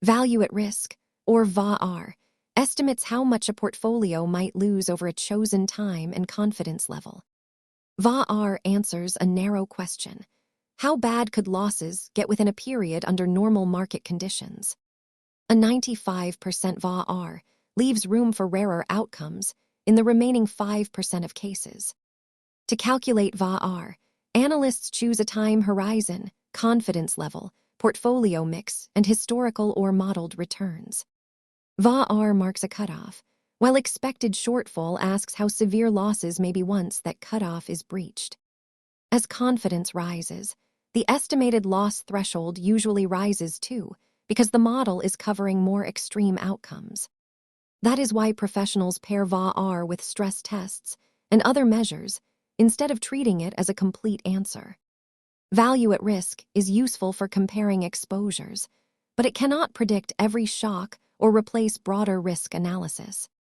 Value at risk, or VaR, estimates how much a portfolio might lose over a chosen time and confidence level. VaR answers a narrow question. How bad could losses get within a period under normal market conditions? A 95% VaR leaves room for rarer outcomes in the remaining 5% of cases. To calculate VaR, analysts choose a time horizon, confidence level, portfolio mix, and historical or modeled returns. VaR marks a cutoff, while expected shortfall asks how severe losses may be once that cutoff is breached. As confidence rises, the estimated loss threshold usually rises too, because the model is covering more extreme outcomes. That is why professionals pair VaR with stress tests and other measures instead of treating it as a complete answer. Value at risk is useful for comparing exposures, but it cannot predict every shock or replace broader risk analysis.